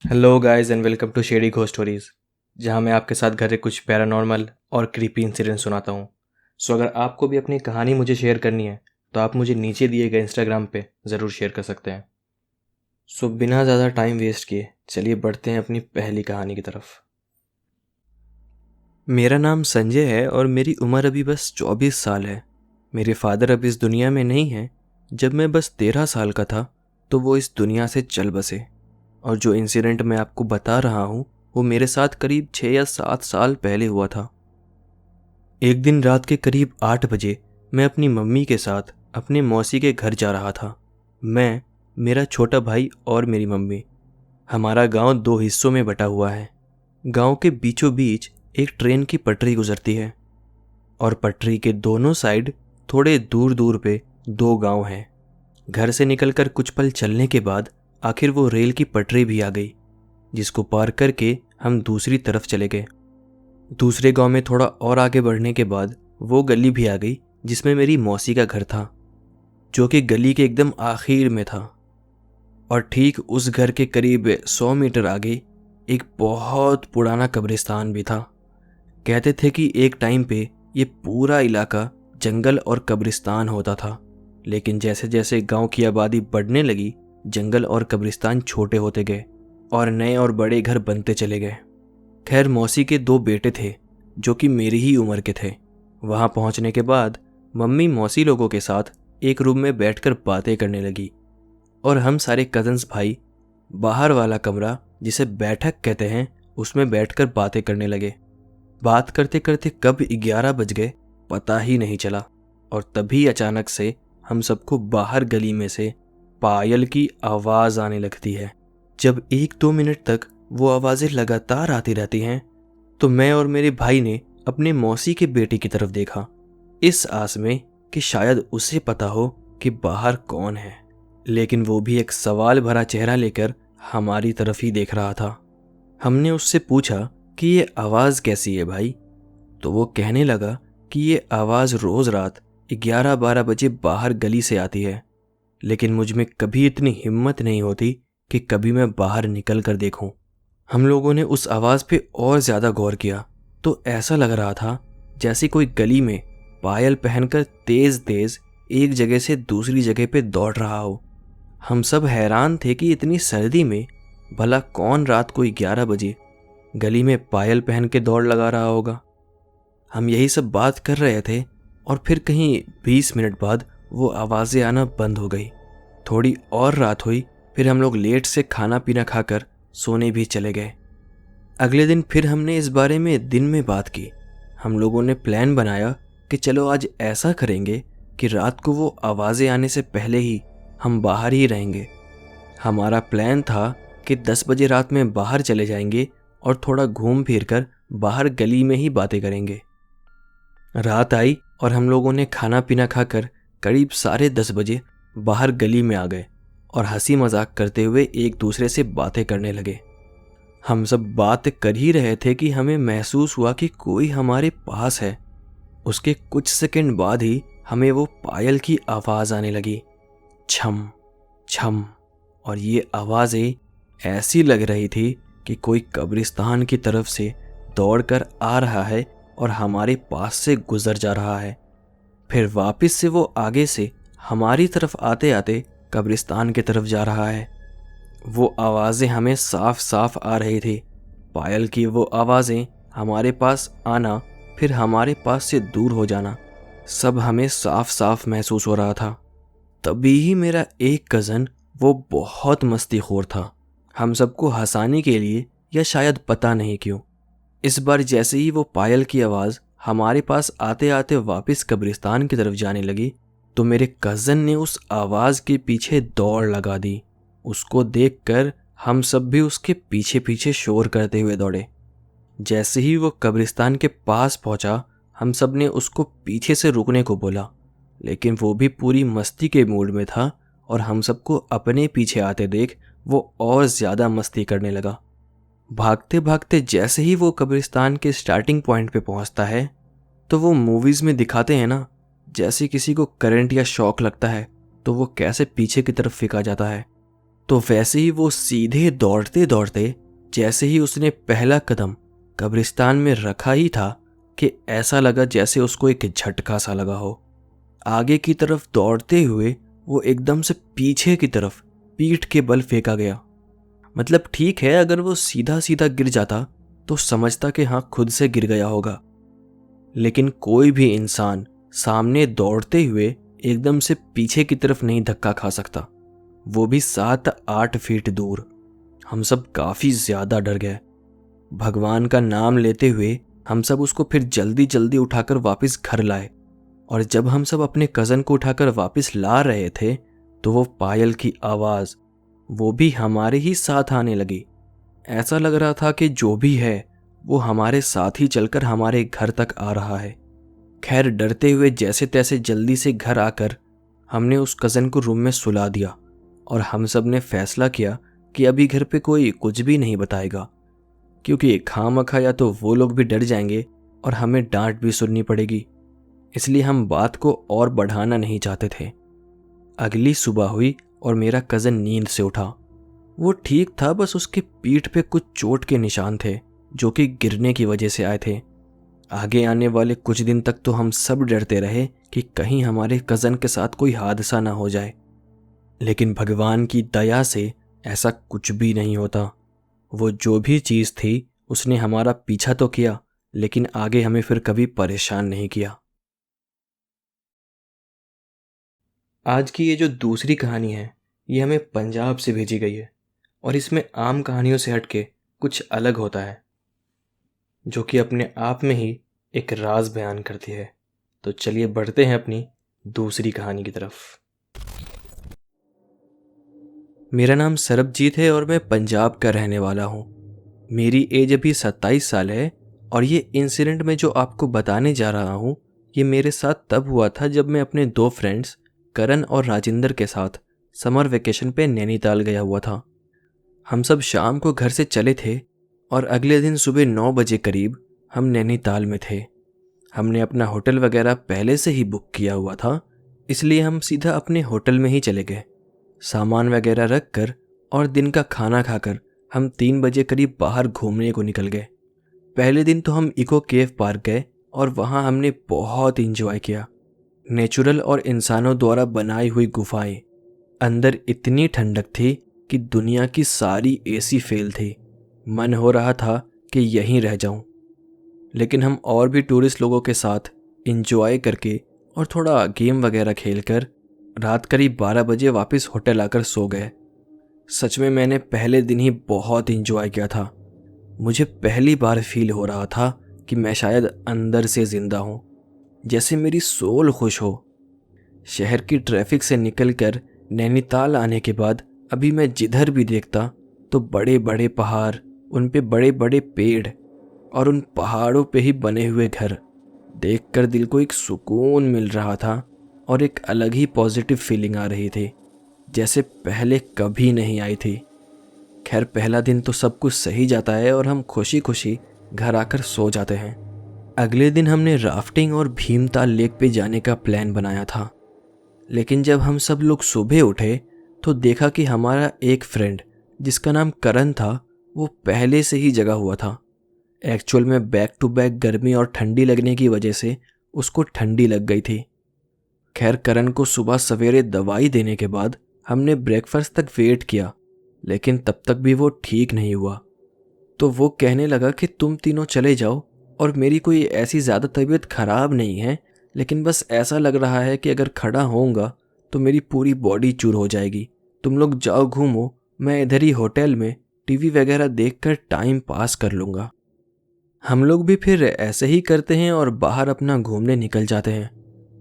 Hello guys and welcome to shady ghost stories, जहां मैं आपके साथ घर के कुछ पैरानॉर्मल और क्रीपी इंसिडेंट सुनाता हूं। सो अगर आपको भी अपनी कहानी मुझे शेयर करनी है तो आप मुझे नीचे दिए गए इंस्टाग्राम पे ज़रूर शेयर कर सकते हैं। सो बिना ज़्यादा टाइम वेस्ट किए चलिए बढ़ते हैं अपनी पहली कहानी की तरफ। मेरा नाम संजय है और मेरी उम्र अभी बस 24 साल है। मेरे फादर अब इस दुनिया में नहीं हैं। जब मैं बस 13 साल का था तो वो इस दुनिया से चल बसे। और जो इंसिडेंट मैं आपको बता रहा हूँ वो मेरे साथ करीब 6 या 7 साल पहले हुआ था। एक दिन रात के करीब 8 बजे मैं अपनी मम्मी के साथ अपने मौसी के घर जा रहा था। मैं, मेरा छोटा भाई और मेरी मम्मी। हमारा गांव दो हिस्सों में बटा हुआ है। गांव के बीचों बीच एक ट्रेन की पटरी गुजरती है और पटरी के दोनों साइड थोड़े दूर दूर पे दो गांव हैं। घर से निकलकर कुछ पल चलने के बाद आखिर वो रेल की पटरी भी आ गई, जिसको पार करके हम दूसरी तरफ चले गए। दूसरे गांव में थोड़ा और आगे बढ़ने के बाद वो गली भी आ गई जिसमें मेरी मौसी का घर था, जो कि गली के एकदम आखिर में था। और ठीक उस घर के करीब 100 मीटर आगे एक बहुत पुराना कब्रिस्तान भी था। कहते थे कि एक टाइम पे ये पूरा इलाका जंगल और कब्रिस्तान होता था, लेकिन जैसे जैसे गांव की आबादी बढ़ने लगी जंगल और कब्रिस्तान छोटे होते गए और नए और बड़े घर बनते चले गए। खैर, मौसी के दो बेटे थे जो कि मेरी ही उम्र के थे। वहां पहुंचने के बाद मम्मी मौसी लोगों के साथ एक रूम में बैठकर बातें करने लगी और हम सारे कजन्स भाई बाहर वाला कमरा, जिसे बैठक कहते हैं, उसमें बैठकर बातें करने लगे। बात करते करते कब 11 बज गए पता ही नहीं चला। और तभी अचानक से हम सबको बाहर गली में से पायल की आवाज़ आने लगती है। जब 1-2 मिनट तक वो आवाज़ें लगातार आती रहती हैं तो मैं और मेरे भाई ने अपने मौसी के बेटे की तरफ देखा, इस आस में कि शायद उसे पता हो कि बाहर कौन है। लेकिन वो भी एक सवाल भरा चेहरा लेकर हमारी तरफ ही देख रहा था। हमने उससे पूछा कि ये आवाज़ कैसी है भाई? तो वो कहने लगा कि ये आवाज़ रोज़ रात 11-12 बजे बाहर गली से आती है, लेकिन मुझ में कभी इतनी हिम्मत नहीं होती कि कभी मैं बाहर निकल कर देखूं। हम लोगों ने उस आवाज़ पे और ज़्यादा गौर किया तो ऐसा लग रहा था जैसे कोई गली में पायल पहनकर तेज़ तेज़ एक जगह से दूसरी जगह पे दौड़ रहा हो। हम सब हैरान थे कि इतनी सर्दी में भला कौन रात को 11 बजे गली में पायल पहन के दौड़ लगा रहा होगा। हम यही सब बात कर रहे थे और फिर कहीं 20 मिनट बाद वो आवाज़ें आना बंद हो गई। थोड़ी और रात हुई, फिर हम लोग लेट से खाना पीना खाकर सोने भी चले गए। अगले दिन फिर हमने इस बारे में दिन में बात की। हम लोगों ने प्लान बनाया कि चलो आज ऐसा करेंगे कि रात को वो आवाज़ें आने से पहले ही हम बाहर ही रहेंगे। हमारा प्लान था कि 10 बजे रात में बाहर चले जाएंगे और थोड़ा घूम फिर कर बाहर गली में ही बातें करेंगे। रात आई और हम लोगों ने खाना पीना खाकर करीब 10:30 बजे बाहर गली में आ गए और हंसी मजाक करते हुए एक दूसरे से बातें करने लगे। हम सब बात कर ही रहे थे कि हमें महसूस हुआ कि कोई हमारे पास है। उसके कुछ सेकंड बाद ही हमें वो पायल की आवाज़ आने लगी, छम छम। और ये आवाज़ें ऐसी लग रही थी कि कोई कब्रिस्तान की तरफ से दौड़कर आ रहा है और हमारे पास से गुजर जा रहा है। फिर वापस से वो आगे से हमारी तरफ आते आते कब्रिस्तान की तरफ जा रहा है। वो आवाज़ें हमें साफ साफ आ रही थी। पायल की वो आवाज़ें हमारे पास आना, फिर हमारे पास से दूर हो जाना, सब हमें साफ साफ महसूस हो रहा था। तभी ही मेरा एक कज़न, वो बहुत मस्तीखोर था, हम सबको हंसाने के लिए या शायद पता नहीं क्यों, इस बार जैसे ही वो पायल की आवाज़ हमारे पास आते आते वापस कब्रिस्तान की तरफ जाने लगी तो मेरे कज़न ने उस आवाज़ के पीछे दौड़ लगा दी। उसको देखकर हम सब भी उसके पीछे पीछे शोर करते हुए दौड़े। जैसे ही वो कब्रिस्तान के पास पहुंचा हम सब ने उसको पीछे से रुकने को बोला, लेकिन वो भी पूरी मस्ती के मूड में था और हम सबको अपने पीछे आते देख वो और ज़्यादा मस्ती करने लगा। भागते भागते जैसे ही वो कब्रिस्तान के स्टार्टिंग पॉइंट पे पहुंचता है तो वो मूवीज़ में दिखाते हैं ना, जैसे किसी को करंट या शॉक लगता है तो वो कैसे पीछे की तरफ फेंका जाता है, तो वैसे ही वो सीधे दौड़ते दौड़ते जैसे ही उसने पहला कदम कब्रिस्तान में रखा ही था कि ऐसा लगा जैसे उसको एक झटका सा लगा हो। आगे की तरफ दौड़ते हुए वो एकदम से पीछे की तरफ पीठ के बल फेंका गया। मतलब ठीक है, अगर वो सीधा सीधा गिर जाता तो समझता कि हाँ खुद से गिर गया होगा, लेकिन कोई भी इंसान सामने दौड़ते हुए एकदम से पीछे की तरफ नहीं धक्का खा सकता, वो भी 7-8 फीट दूर। हम सब काफी ज्यादा डर गए। भगवान का नाम लेते हुए हम सब उसको फिर जल्दी जल्दी उठाकर वापस घर लाए, और जब हम सब अपने कज़न को उठाकर वापस ला रहे थे तो वो पायल की आवाज़ वो भी हमारे ही साथ आने लगी। ऐसा लग रहा था कि जो भी है वो हमारे साथ ही चलकर हमारे घर तक आ रहा है। खैर, डरते हुए जैसे तैसे जल्दी से घर आकर हमने उस कज़न को रूम में सुला दिया, और हम सब ने फैसला किया कि अभी घर पे कोई कुछ भी नहीं बताएगा, क्योंकि खामखा या तो वो लोग भी डर जाएंगे और हमें डांट भी सुननी पड़ेगी। इसलिए हम बात को और बढ़ाना नहीं चाहते थे। अगली सुबह हुई और मेरा कज़न नींद से उठा। वो ठीक था, बस उसके पीठ पे कुछ चोट के निशान थे जो कि गिरने की वजह से आए थे। आगे आने वाले कुछ दिन तक तो हम सब डरते रहे कि कहीं हमारे कज़न के साथ कोई हादसा ना हो जाए, लेकिन भगवान की दया से ऐसा कुछ भी नहीं होता। वो जो भी चीज़ थी उसने हमारा पीछा तो किया, लेकिन आगे हमें फिर कभी परेशान नहीं किया। आज की ये जो दूसरी कहानी है ये हमें पंजाब से भेजी गई है, और इसमें आम कहानियों से हटके कुछ अलग होता है, जो कि अपने आप में ही एक राज बयान करती है। तो चलिए बढ़ते हैं अपनी दूसरी कहानी की तरफ। मेरा नाम सरबजीत है और मैं पंजाब का रहने वाला हूँ। मेरी एज अभी 27 साल है, और ये इंसिडेंट मैं जो आपको बताने जा रहा हूँ ये मेरे साथ तब हुआ था जब मैं अपने 2 फ्रेंड्स करण और राजिंदर के साथ समर वेकेशन पे नैनीताल गया हुआ था। हम सब शाम को घर से चले थे और अगले दिन सुबह 9 बजे करीब हम नैनीताल में थे। हमने अपना होटल वगैरह पहले से ही बुक किया हुआ था, इसलिए हम सीधा अपने होटल में ही चले गए। सामान वगैरह रख कर और दिन का खाना खाकर हम 3 बजे करीब बाहर घूमने को निकल गए। पहले दिन तो हम इको केव पार्क गए और वहाँ हमने बहुत इंजॉय किया। नेचुरल और इंसानों द्वारा बनाई हुई गुफाएं, अंदर इतनी ठंडक थी कि दुनिया की सारी एसी फेल थी। मन हो रहा था कि यहीं रह जाऊं, लेकिन हम और भी टूरिस्ट लोगों के साथ इंजॉय करके और थोड़ा गेम वगैरह खेलकर रात करीब 12 बजे वापस होटल आकर सो गए। सच में मैंने पहले दिन ही बहुत इंजॉय किया था। मुझे पहली बार फील हो रहा था कि मैं शायद अंदर से जिंदा हूँ, जैसे मेरी सोल खुश हो। शहर की ट्रैफिक से निकलकर नैनीताल आने के बाद अभी मैं जिधर भी देखता तो बड़े बड़े पहाड़, उन पे बड़े बड़े पेड़ और उन पहाड़ों पे ही बने हुए घर देखकर दिल को एक सुकून मिल रहा था, और एक अलग ही पॉजिटिव फीलिंग आ रही थी, जैसे पहले कभी नहीं आई थी। खैर, पहला दिन तो सब कुछ सही जाता है और हम खुशी खुशी घर आकर सो जाते हैं। अगले दिन हमने राफ्टिंग और भीमताल लेक पे जाने का प्लान बनाया था, लेकिन जब हम सब लोग सुबह उठे तो देखा कि हमारा एक फ्रेंड जिसका नाम करण था वो पहले से ही जगा हुआ था। एक्चुअल में बैक टू बैक गर्मी और ठंडी लगने की वजह से उसको ठंडी लग गई थी। खैर, करण को सुबह सवेरे दवाई देने के बाद हमने ब्रेकफास्ट तक वेट किया, लेकिन तब तक भी वो ठीक नहीं हुआ। तो वो कहने लगा कि तुम तीनों चले जाओ, और मेरी कोई ऐसी ज़्यादा तबीयत ख़राब नहीं है, लेकिन बस ऐसा लग रहा है कि अगर खड़ा होऊंगा तो मेरी पूरी बॉडी चूर हो जाएगी। तुम लोग जाओ घूमो, मैं इधर ही होटल में टीवी वगैरह देखकर टाइम पास कर लूँगा। हम लोग भी फिर ऐसे ही करते हैं और बाहर अपना घूमने निकल जाते हैं,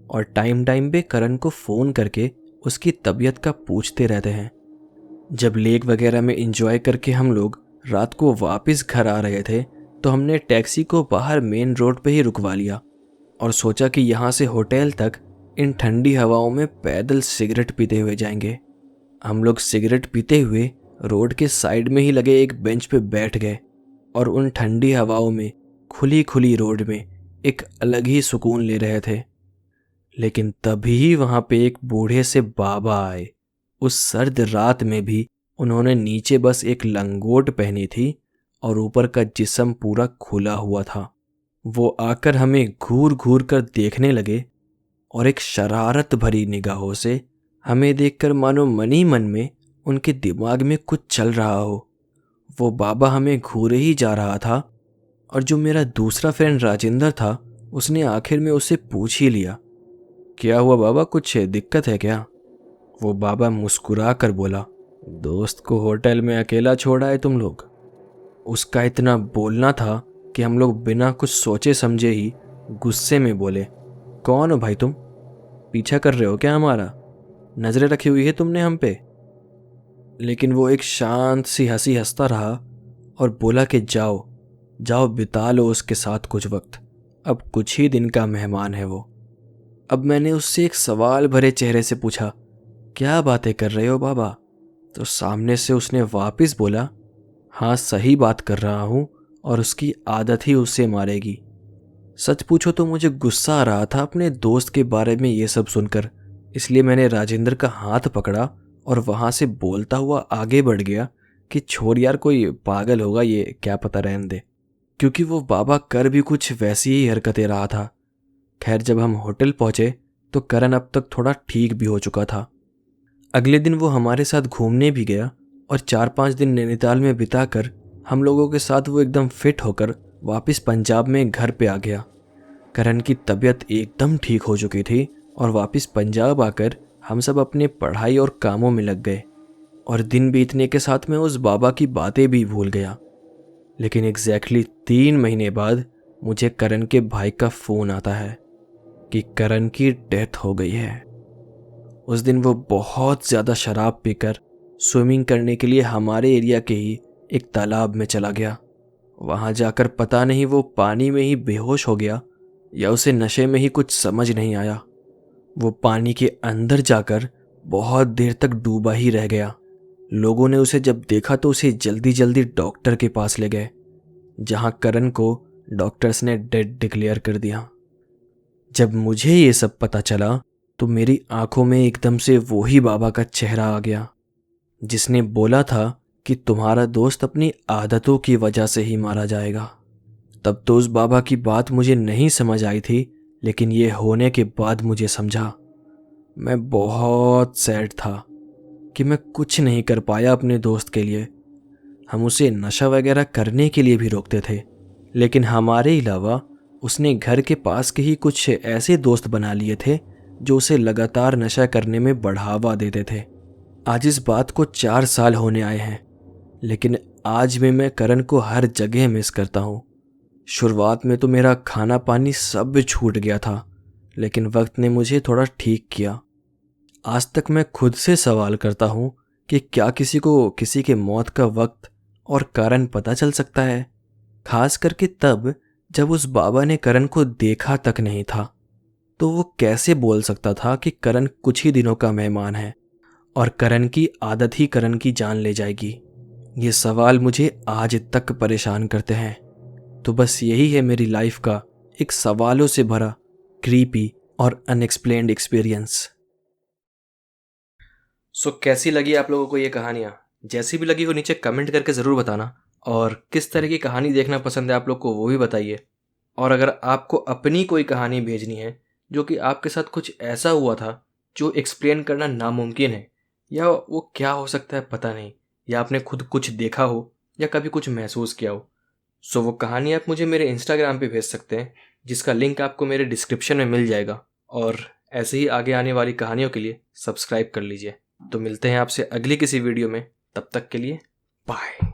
और टाइम टाइम पे करण को फ़ोन करके उसकी तबीयत का पूछते रहते हैं। जब लेक वगैरह में एंजॉय करके हम लोग रात को वापस घर आ रहे थे तो हमने टैक्सी को बाहर मेन रोड पे ही रुकवा लिया और सोचा कि यहाँ से होटल तक इन ठंडी हवाओं में पैदल सिगरेट पीते हुए जाएंगे। हम लोग सिगरेट पीते हुए रोड के साइड में ही लगे एक बेंच पे बैठ गए और उन ठंडी हवाओं में खुली खुली रोड में एक अलग ही सुकून ले रहे थे। लेकिन तभी वहाँ पे एक बूढ़े से बाबा आए। उस सर्द रात में भी उन्होंने नीचे बस एक लंगोट पहनी थी और ऊपर का जिस्म पूरा खुला हुआ था। वो आकर हमें घूर घूर कर देखने लगे और एक शरारत भरी निगाहों से हमें देखकर मानो मन ही मन में उनके दिमाग में कुछ चल रहा हो। वो बाबा हमें घूरे ही जा रहा था और जो मेरा दूसरा फ्रेंड राजेंद्र था उसने आखिर में उससे पूछ ही लिया, क्या हुआ बाबा, कुछ दिक्कत है क्या? वो बाबा मुस्कुरा कर बोला, दोस्त को होटल में अकेला छोड़ा है तुम लोग। उसका इतना बोलना था कि हम लोग बिना कुछ सोचे समझे ही गुस्से में बोले, कौन हो भाई तुम? पीछा कर रहे हो क्या हमारा? नजरें रखी हुई है तुमने हम पे? लेकिन वो एक शांत सी हंसी हंसता रहा और बोला कि जाओ जाओ बिता लो उसके साथ कुछ वक्त, अब कुछ ही दिन का मेहमान है वो। अब मैंने उससे एक सवाल भरे चेहरे से पूछा, क्या बातें कर रहे हो बाबा? तो सामने से उसने वापस बोला, हाँ सही बात कर रहा हूँ और उसकी आदत ही उससे मारेगी। सच पूछो तो मुझे गुस्सा आ रहा था अपने दोस्त के बारे में ये सब सुनकर, इसलिए मैंने राजेंद्र का हाथ पकड़ा और वहाँ से बोलता हुआ आगे बढ़ गया कि छोड़ यार, कोई पागल होगा ये, क्या पता, रहने दे। क्योंकि वो बाबा कर भी कुछ वैसी ही हरकतें रहा था। खैर जब हम होटल पहुंचे तो करण अब तक थोड़ा ठीक भी हो चुका था। अगले दिन वो हमारे साथ घूमने भी गया और 4-5 दिन नैनीताल में बिताकर हम लोगों के साथ वो एकदम फिट होकर वापस पंजाब में घर पे आ गया। करण की तबीयत एकदम ठीक हो चुकी थी और वापस पंजाब आकर हम सब अपने पढ़ाई और कामों में लग गए और दिन बीतने के साथ में उस बाबा की बातें भी भूल गया। लेकिन एग्जैक्टली 3 महीने बाद मुझे करण के भाई का फ़ोन आता है कि करण की डेथ हो गई है। उस दिन वो बहुत ज़्यादा शराब पीकर स्विमिंग करने के लिए हमारे एरिया के ही एक तालाब में चला गया। वहाँ जाकर पता नहीं वो पानी में ही बेहोश हो गया या उसे नशे में ही कुछ समझ नहीं आया। वो पानी के अंदर जाकर बहुत देर तक डूबा ही रह गया। लोगों ने उसे जब देखा तो उसे जल्दी जल्दी डॉक्टर के पास ले गए, जहां करण को डॉक्टर्स ने डेड डिक्लेयर कर दिया। जब मुझे ये सब पता चला तो मेरी आंखों में एकदम से वो ही बाबा का चेहरा आ गया जिसने बोला था कि तुम्हारा दोस्त अपनी आदतों की वजह से ही मारा जाएगा। तब तो उस बाबा की बात मुझे नहीं समझ आई थी, लेकिन ये होने के बाद मुझे समझा। मैं बहुत सैड था कि मैं कुछ नहीं कर पाया अपने दोस्त के लिए। हम उसे नशा वगैरह करने के लिए भी रोकते थे, लेकिन हमारे अलावा उसने घर के पास के ही कुछ ऐसे दोस्त बना लिए थे जो उसे लगातार नशा करने में बढ़ावा देते थे। आज इस बात को 4 साल होने आए हैं, लेकिन आज भी मैं करण को हर जगह मिस करता हूँ। शुरुआत में तो मेरा खाना पानी सब छूट गया था, लेकिन वक्त ने मुझे थोड़ा ठीक किया। आज तक मैं खुद से सवाल करता हूँ कि क्या किसी को किसी के मौत का वक्त और कारण पता चल सकता है? खास करके तब जब उस बाबा ने करण को देखा तक नहीं था, तो वो कैसे बोल सकता था कि करण कुछ ही दिनों का मेहमान है और करण की आदत ही करण की जान ले जाएगी? ये सवाल मुझे आज तक परेशान करते हैं। तो बस यही है मेरी लाइफ का एक सवालों से भरा क्रीपी और अनएक्सप्लेन्ड एक्सपीरियंस। सो कैसी लगी आप लोगों को ये कहानियाँ? जैसी भी लगी हो नीचे कमेंट करके ज़रूर बताना, और किस तरह की कहानी देखना पसंद है आप लोग को वो भी बताइए। और अगर आपको अपनी कोई कहानी भेजनी है जो कि आपके साथ कुछ ऐसा हुआ था जो एक्सप्लेन करना नामुमकिन है, या वो क्या हो सकता है पता नहीं, या आपने खुद कुछ देखा हो या कभी कुछ महसूस किया हो, सो वो कहानी आप मुझे मेरे इंस्टाग्राम पे भेज सकते हैं, जिसका लिंक आपको मेरे डिस्क्रिप्शन में मिल जाएगा। और ऐसे ही आगे आने वाली कहानियों के लिए सब्सक्राइब कर लीजिए। तो मिलते हैं आपसे अगली किसी वीडियो में, तब तक के लिए बाय।